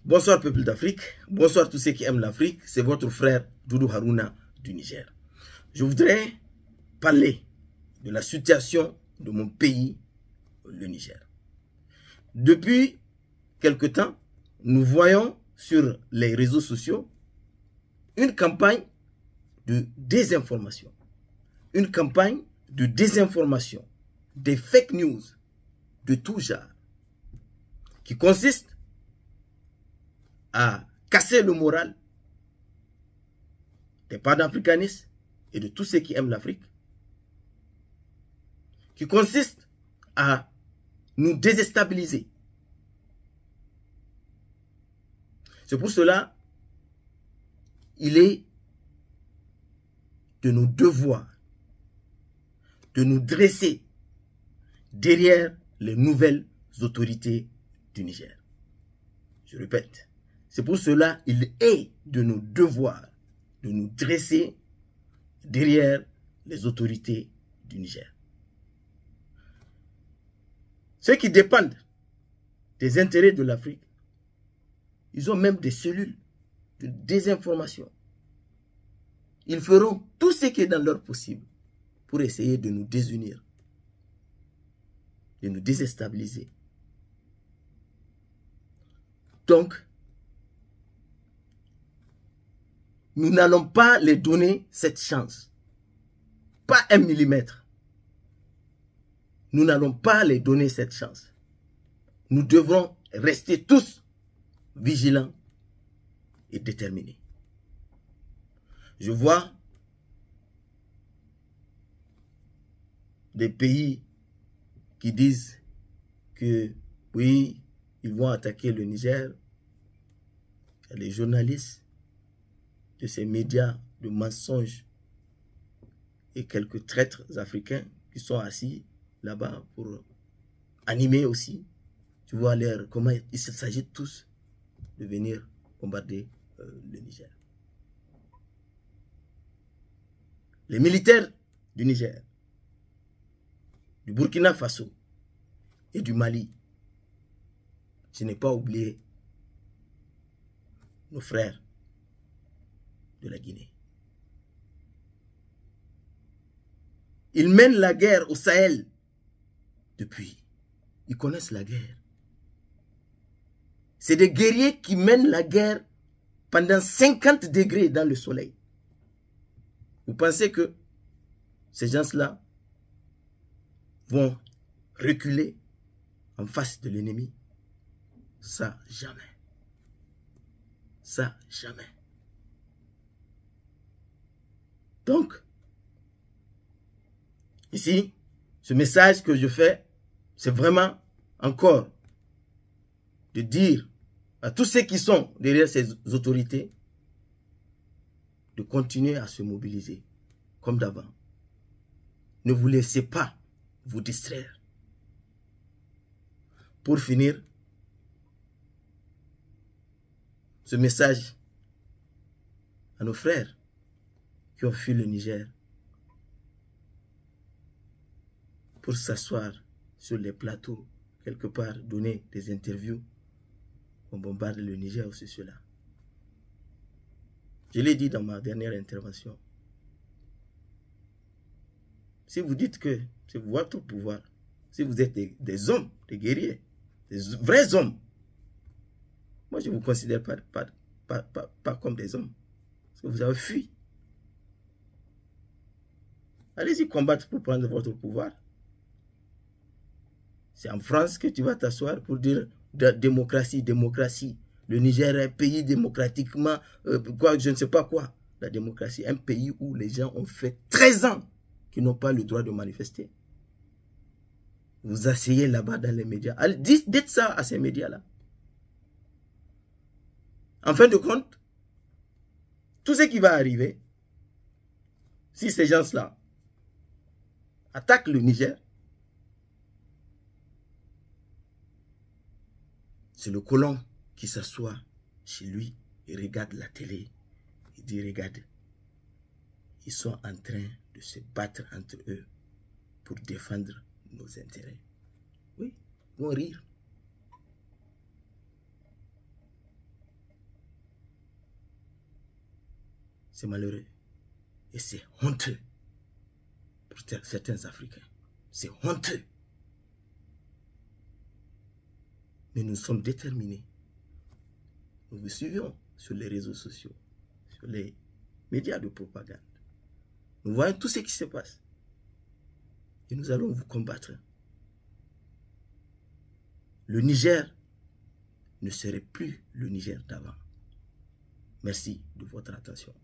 Bonsoir peuple d'Afrique, bonsoir tous ceux qui aiment l'Afrique, c'est votre frère Doudou Haruna du Niger. Je voudrais parler de la situation de mon pays, le Niger. Depuis quelque temps, nous voyons sur les réseaux sociaux une campagne de désinformation. Une campagne de désinformation, des fake news de tout genre, qui consiste à casser le moral des panafricanistes et de tous ceux qui aiment l'Afrique, qui consiste à nous déstabiliser. C'est pour cela il est de nos devoirs de nous dresser derrière les nouvelles autorités du Niger. Je répète, c'est pour cela il est de nos devoirs de nous dresser derrière les autorités du Niger. Ceux qui dépendent des intérêts de l'Afrique, ils ont même des cellules de désinformation. Ils feront tout ce qui est dans leur possible pour essayer de nous désunir, de nous déstabiliser. Donc, nous n'allons pas les donner cette chance. Pas 1 millimètre. Nous n'allons pas les donner cette chance. Nous devrons rester tous vigilants et déterminés. Je vois des pays qui disent que oui, ils vont attaquer le Niger. Il y a les journalistes de ces médias de mensonges et quelques traîtres africains qui sont assis là-bas pour animer aussi. Tu vois comment il s'agit tous de venir bombarder le Niger. Les militaires du Niger, du Burkina Faso et du Mali, je n'ai pas oublié nos frères de la Guinée. Ils mènent la guerre au Sahel depuis. Ils connaissent la guerre. C'est des guerriers qui mènent la guerre pendant 50 degrés dans le soleil. Vous pensez que ces gens-là vont reculer en face de l'ennemi? Ça, jamais. Ça, jamais. Donc, ici, ce message que je fais, c'est vraiment encore de dire à tous ceux qui sont derrière ces autorités de continuer à se mobiliser comme d'avant. Ne vous laissez pas vous distraire. Pour finir, ce message à nos frères qui ont fui le Niger pour s'asseoir sur les plateaux, quelque part, donner des interviews, on bombarde le Niger ou cela. Je l'ai dit dans ma dernière intervention. Si vous dites que c'est votre pouvoir, si vous êtes des hommes, des guerriers, des vrais hommes, moi je ne vous considère pas comme des hommes. Parce que vous avez fui. Allez-y combattre pour prendre votre pouvoir. C'est en France que tu vas t'asseoir pour dire démocratie, démocratie. Le Niger est un pays démocratiquement, je ne sais pas quoi. La démocratie, un pays où les gens ont fait 13 ans qu'ils n'ont pas le droit de manifester. Vous asseyez là-bas dans les médias. Allez, dites ça à ces médias-là. En fin de compte, tout ce qui va arriver, si ces gens-là attaquent le Niger, c'est le colon qui s'assoit chez lui et regarde la télé. Il dit, regarde, ils sont en train de se battre entre eux pour défendre nos intérêts. Oui, ils vont rire. C'est malheureux. Et c'est honteux pour certains Africains. C'est honteux. Mais nous sommes déterminés. Nous vous suivons sur les réseaux sociaux, sur les médias de propagande. Nous voyons tout ce qui se passe. Et nous allons vous combattre. Le Niger ne serait plus le Niger d'avant. Merci de votre attention.